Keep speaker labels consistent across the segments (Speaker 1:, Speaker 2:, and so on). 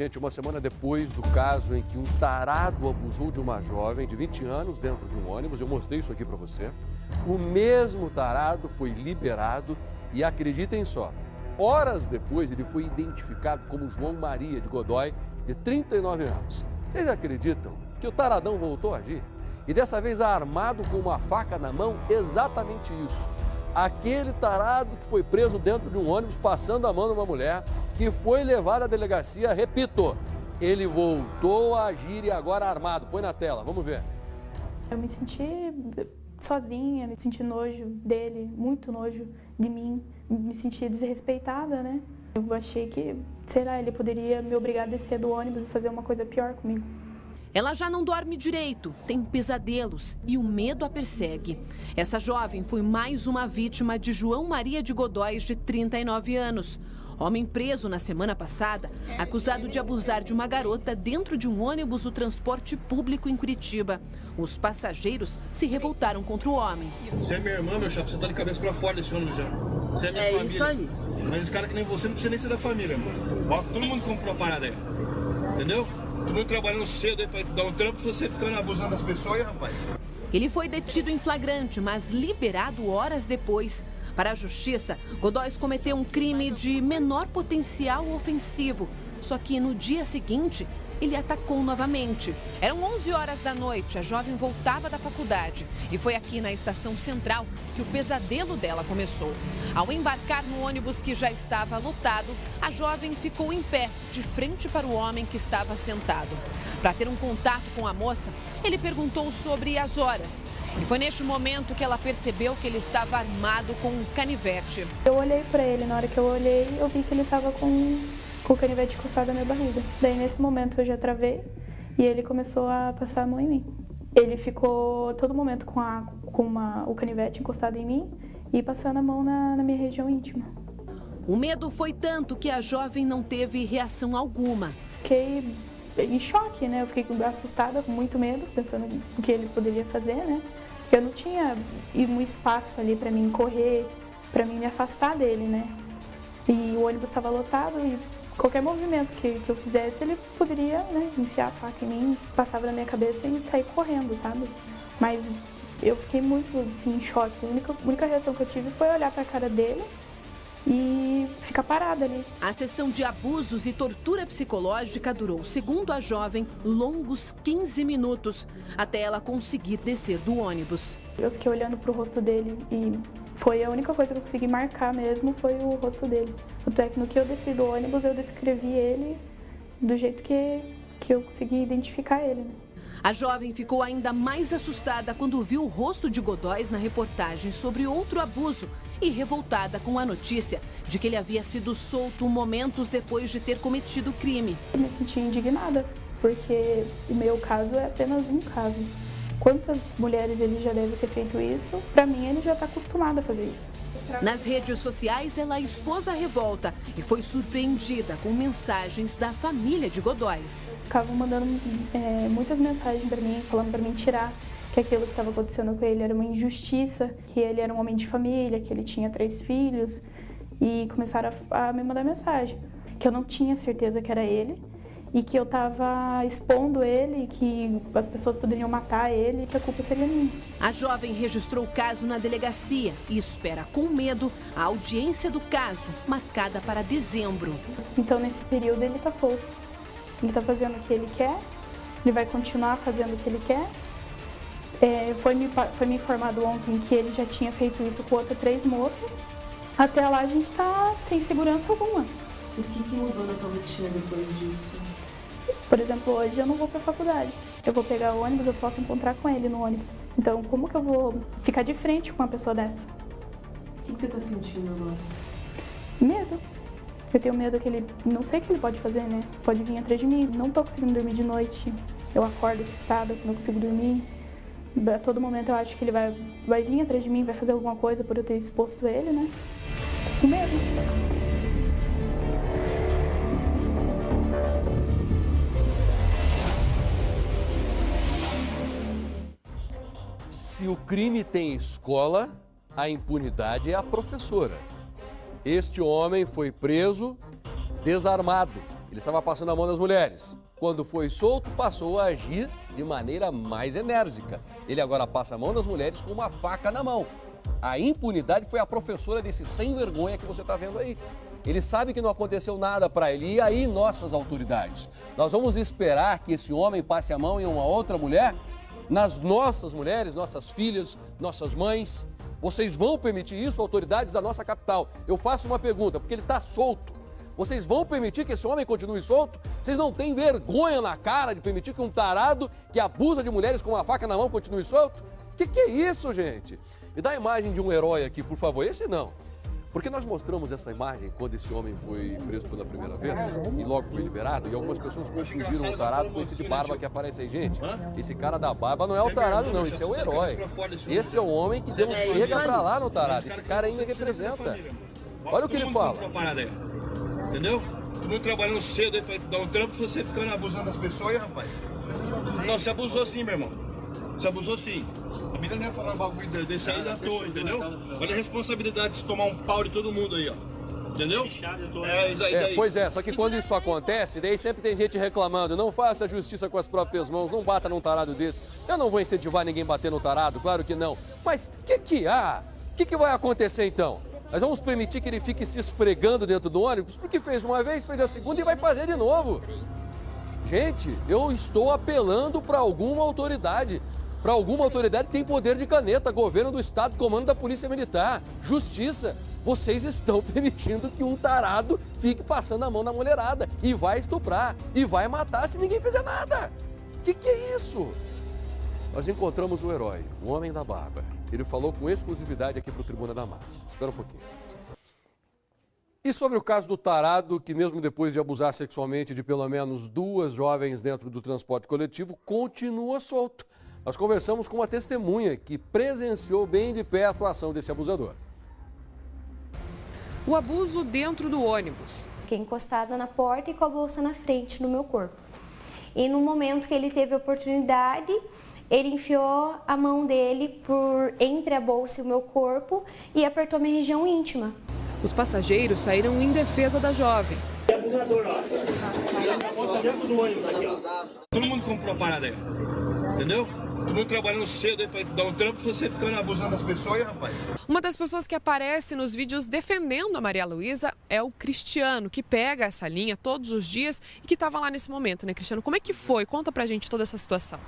Speaker 1: Gente, uma semana depois do caso em que um tarado abusou de uma jovem de 20 anos dentro de um ônibus, eu mostrei isso aqui para você, o mesmo tarado foi liberado e, acreditem só, horas depois ele foi identificado como João Maria de Godoy, de 39 anos. Vocês acreditam que o taradão voltou a agir? E dessa vez armado com uma faca na mão, exatamente isso. Aquele tarado que foi preso dentro de um ônibus passando a mão numa mulher, que foi levado à delegacia, repito, ele voltou a agir e agora armado. Põe na tela, vamos ver.
Speaker 2: Eu me senti sozinha, me senti nojo dele, muito nojo de mim, me senti desrespeitada, né? Eu achei que, sei lá, ele poderia me obrigar a descer do ônibus e fazer uma coisa pior comigo.
Speaker 3: Ela já não dorme direito, tem pesadelos e o medo a persegue. Essa jovem foi mais uma vítima de João Maria de Godoy, de 39 anos. Homem preso na semana passada, acusado de abusar de uma garota dentro de um ônibus do transporte público em Curitiba. Os passageiros se revoltaram contra o homem.
Speaker 4: Você é minha irmã, meu chapa, você tá de cabeça pra fora desse ônibus já. Você é minha família. Isso aí. Mas esse cara que nem você não precisa nem ser da família, mano. Bota todo mundo comprou a parada aí. Entendeu? Todo mundo trabalhando cedo aí pra dar um trampo, você ficando abusando das pessoas aí, rapaz.
Speaker 3: Ele foi detido em flagrante, mas liberado horas depois. Para a justiça, Godoy cometeu um crime de menor potencial ofensivo. Só que no dia seguinte, ele atacou novamente. Eram 11 horas da noite, a jovem voltava da faculdade. E foi aqui na estação central que o pesadelo dela começou. Ao embarcar no ônibus que já estava lotado, a jovem ficou em pé, de frente para o homem que estava sentado. Para ter um contato com a moça, ele perguntou sobre as horas. E foi neste momento que ela percebeu que ele estava armado com um canivete.
Speaker 2: Eu olhei para ele, na hora que eu olhei, eu vi que ele estava com o canivete encostado na minha barriga. Daí, nesse momento, eu já travei e ele começou a passar a mão em mim. Ele ficou todo momento com o canivete encostado em mim e passando a mão na minha região íntima.
Speaker 3: O medo foi tanto que a jovem não teve reação alguma.
Speaker 2: Fiquei em choque, né? Eu fiquei assustada, com muito medo, pensando o que ele poderia fazer, né? Eu não tinha um espaço ali para mim correr, para mim me afastar dele, né? E o ônibus estava lotado e qualquer movimento que eu fizesse, ele poderia, né, enfiar a faca em mim, passava na minha cabeça e sair correndo, sabe? Mas eu fiquei muito, assim, em choque. A única reação que eu tive foi olhar para a cara dele e ficar parada ali.
Speaker 3: A sessão de abusos e tortura psicológica durou, segundo a jovem, longos 15 minutos, até ela conseguir descer do ônibus.
Speaker 2: Eu fiquei olhando para o rosto dele e foi a única coisa que eu consegui marcar mesmo, foi o rosto dele. Tanto é que no que eu desci do ônibus, eu descrevi ele do jeito que eu consegui identificar ele, né?
Speaker 3: A jovem ficou ainda mais assustada quando viu o rosto de Godoy na reportagem sobre outro abuso e revoltada com a notícia de que ele havia sido solto momentos depois de ter cometido o crime.
Speaker 2: Eu me senti indignada, porque o meu caso é apenas um caso. Quantas mulheres ele já deve ter feito isso? Para mim, ele já está acostumado a fazer isso.
Speaker 3: Nas redes sociais, ela expôs a revolta e foi surpreendida com mensagens da família de Godoy.
Speaker 2: Ficavam mandando muitas mensagens para mim, falando para mim tirar que aquilo que estava acontecendo com ele era uma injustiça, que ele era um homem de família, que ele tinha 3 filhos, e começaram a me mandar mensagem, que eu não tinha certeza que era ele, e que eu estava expondo ele, que as pessoas poderiam matar ele e que a culpa seria minha.
Speaker 3: A jovem registrou o caso na delegacia e espera com medo a audiência do caso, marcada para dezembro.
Speaker 2: Então, nesse período, ele está solto. Ele está fazendo o que ele quer, ele vai continuar fazendo o que ele quer. Foi me informado ontem que ele já tinha feito isso com outras 3 moças. Até lá, a gente está sem segurança alguma.
Speaker 5: O que mudou na tua rotina depois disso?
Speaker 2: Por exemplo, hoje eu não vou para a faculdade. Eu vou pegar o ônibus, eu posso encontrar com ele no ônibus. Então, como que eu vou ficar de frente com uma pessoa dessa?
Speaker 5: O que você está sentindo agora?
Speaker 2: Medo. Eu tenho medo que ele... Não sei o que ele pode fazer, né? Pode vir atrás de mim. Não estou conseguindo dormir de noite. Eu acordo assustada, não consigo dormir. A todo momento eu acho que ele vai vir atrás de mim, vai fazer alguma coisa por eu ter exposto ele, né? Com medo.
Speaker 1: Se o crime tem escola, a impunidade é a professora. Este homem foi preso desarmado Ele estava passando a mão nas mulheres. Quando foi solto, passou a agir de maneira mais enérgica. Ele agora passa a mão nas mulheres com uma faca na mão. A impunidade foi a professora desse sem vergonha que você está vendo aí. Ele sabe que não aconteceu nada para ele. E aí, nossas autoridades? Nós vamos esperar que esse homem passe a mão em uma outra mulher? Nas nossas mulheres, nossas filhas, nossas mães? Vocês vão permitir isso, autoridades da nossa capital? Eu faço uma pergunta, porque ele está solto. Vocês vão permitir que esse homem continue solto? Vocês não têm vergonha na cara de permitir que um tarado que abusa de mulheres com uma faca na mão continue solto? Que é isso, gente? Me dá a imagem de um herói aqui, por favor. Esse não. Porque nós mostramos essa imagem quando esse homem foi preso pela primeira vez e logo foi liberado. E algumas pessoas confundiram o tarado com esse de barba que aparece aí. Gente, esse cara da barba não é o tarado, não. Esse é o herói. Esse é o homem que deu um chega pra lá no tarado. Esse cara aí me representa. Olha o que ele fala.
Speaker 4: Entendeu? Todo mundo trabalhando cedo aí pra dar um trampo, você ficando abusando das pessoas aí, rapaz. Não, você abusou sim, meu irmão. Você abusou sim. A menina não ia falar um bagulho desse aí da toa, entendeu? Olha a responsabilidade de tomar um pau de todo mundo aí, ó. Entendeu? Isso aí.
Speaker 1: Pois é, só que quando isso acontece, daí sempre tem gente reclamando. Não faça justiça com as próprias mãos, não bata num tarado desse. Eu não vou incentivar ninguém a bater no tarado, claro que não. Mas que há? O que vai acontecer então? Nós vamos permitir que ele fique se esfregando dentro do ônibus, porque fez uma vez, fez a segunda e vai fazer de novo. Gente, eu estou apelando para alguma autoridade. Para alguma autoridade que tem poder de caneta, governo do estado, comando da polícia militar, justiça. Vocês estão permitindo que um tarado fique passando a mão na mulherada e vai estuprar e vai matar se ninguém fizer nada. Que é isso? Nós encontramos o herói, o homem da barba. Ele falou com exclusividade aqui para o Tribuna da Massa. Espera um pouquinho. E sobre o caso do tarado, que mesmo depois de abusar sexualmente de pelo menos 2 jovens dentro do transporte coletivo, continua solto. Nós conversamos com uma testemunha que presenciou bem de perto a ação desse abusador.
Speaker 6: O abuso dentro do ônibus.
Speaker 7: Fiquei encostada na porta e com a bolsa na frente no meu corpo. E no momento que ele teve a oportunidade, ele enfiou a mão dele por entre a bolsa e o meu corpo e apertou minha região íntima.
Speaker 6: Os passageiros saíram em defesa da jovem.
Speaker 4: Abusador, ó. Dentro do ônibus aqui, ó. Todo mundo comprou a parada aí. Entendeu? Todo mundo trabalhando cedo aí pra dar um trampo, você ficando abusando das pessoas aí, rapaz.
Speaker 6: Uma das pessoas que aparece nos vídeos defendendo a Maria Luísa é o Cristiano, que pega essa linha todos os dias e que estava lá nesse momento, né, Cristiano? Como é que foi? Conta pra gente toda essa situação.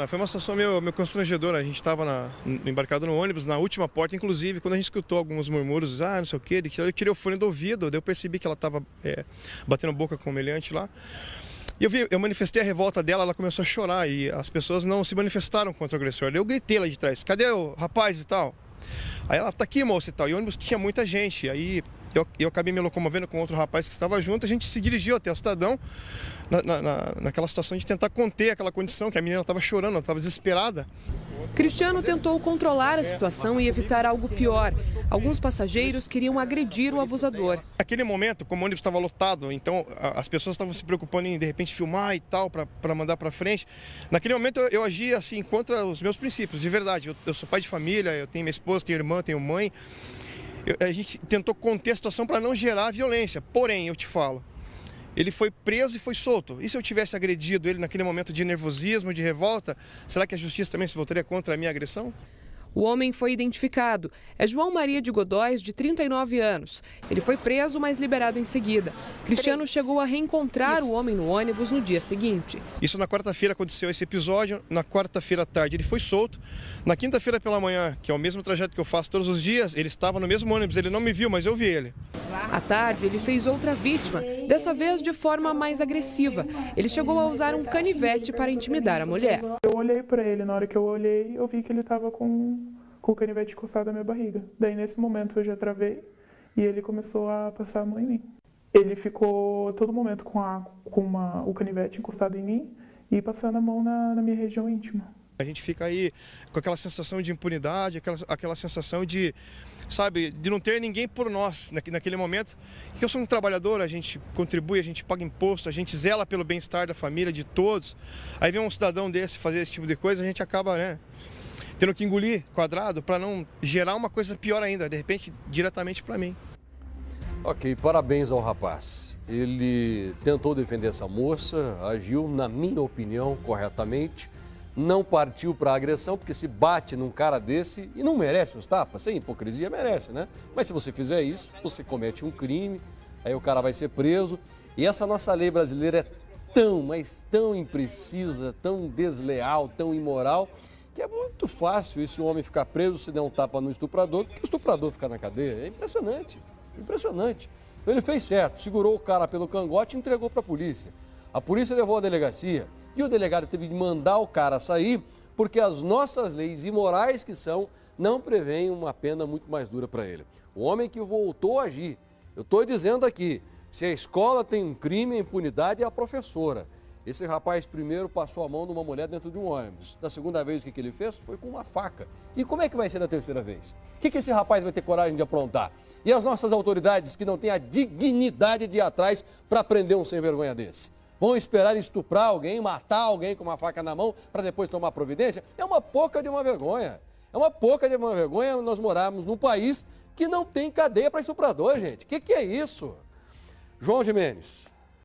Speaker 8: Foi uma situação meio constrangedora. A gente estava embarcado no ônibus, na última porta, inclusive, quando a gente escutou alguns murmúrios, não sei o quê, eu tirei o fone do ouvido, daí eu percebi que ela estava batendo boca com o meliante lá. E eu manifestei a revolta dela, ela começou a chorar e as pessoas não se manifestaram contra o agressor. Daí eu gritei lá de trás, cadê o rapaz e tal? Aí ela, tá aqui, moça e tal. E o ônibus tinha muita gente. Aí eu acabei me locomovendo com outro rapaz que estava junto, a gente se dirigiu até o Estadão, naquela situação de tentar conter aquela condição, que a menina estava chorando, ela estava desesperada.
Speaker 6: Cristiano tentou controlar a situação e evitar algo pior. Alguns passageiros queriam agredir o abusador.
Speaker 8: Naquele momento, como o ônibus estava lotado, então as pessoas estavam se preocupando em, de repente, filmar e tal, para mandar para frente. Naquele momento eu agi assim, contra os meus princípios, de verdade. Eu sou pai de família, eu tenho minha esposa, tenho irmã, tenho mãe. A gente tentou conter a situação para não gerar violência. Porém, eu te falo, ele foi preso e foi solto. E se eu tivesse agredido ele naquele momento de nervosismo, de revolta, será que a justiça também se voltaria contra a minha agressão?
Speaker 6: O homem foi identificado. É João Maria de Godóis, de 39 anos. Ele foi preso, mas liberado em seguida. Cristiano chegou a reencontrar o homem no ônibus no dia seguinte.
Speaker 8: Isso na quarta-feira aconteceu esse episódio. Na quarta-feira à tarde ele foi solto. Na quinta-feira pela manhã, que é o mesmo trajeto que eu faço todos os dias, ele estava no mesmo ônibus. Ele não me viu, mas eu vi ele.
Speaker 6: À tarde, ele fez outra vítima, dessa vez de forma mais agressiva. Ele chegou a usar um canivete para intimidar a mulher.
Speaker 9: Eu olhei para ele, na hora que eu olhei, eu vi que ele estava com o canivete encostado na minha barriga. Daí, nesse momento, eu já travei e ele começou a passar a mão em mim. Ele ficou todo momento com o canivete encostado em mim e passando a mão na minha região íntima.
Speaker 8: A gente fica aí com aquela sensação de impunidade, aquela sensação de, sabe, de não ter ninguém por nós naquele momento. Eu sou um trabalhador, a gente contribui, a gente paga imposto, a gente zela pelo bem-estar da família, de todos. Aí vem um cidadão desse fazer esse tipo de coisa, a gente acaba, tendo que engolir quadrado para não gerar uma coisa pior ainda, de repente, diretamente para mim.
Speaker 1: Ok, parabéns ao rapaz. Ele tentou defender essa moça, agiu, na minha opinião, corretamente. Não partiu para a agressão, porque se bate num cara desse e não merece os tapas, sem hipocrisia merece, né? Mas se você fizer isso, você comete um crime, aí o cara vai ser preso. E essa nossa lei brasileira é tão, mas tão imprecisa, tão desleal, tão imoral, que é muito fácil esse homem ficar preso se der um tapa no estuprador, porque o estuprador fica na cadeia. É impressionante. Impressionante. Então ele fez certo, segurou o cara pelo cangote e entregou para a polícia. A polícia levou à delegacia e o delegado teve que mandar o cara sair porque as nossas leis imorais que são não prevêem uma pena muito mais dura para ele. O homem que voltou a agir, eu estou dizendo aqui, se a escola tem um crime, a impunidade é a professora. Esse rapaz primeiro passou a mão numa mulher dentro de um ônibus. Da segunda vez, o que ele fez? Foi com uma faca. E como é que vai ser da terceira vez? O que esse rapaz vai ter coragem de aprontar? E as nossas autoridades que não têm a dignidade de ir atrás para prender um sem vergonha desse? Vão esperar estuprar alguém, matar alguém com uma faca na mão para depois tomar providência? É uma pouca de uma vergonha. É uma pouca de uma vergonha nós morarmos num país que não tem cadeia para estuprador, gente. O que é isso? João Gimenez.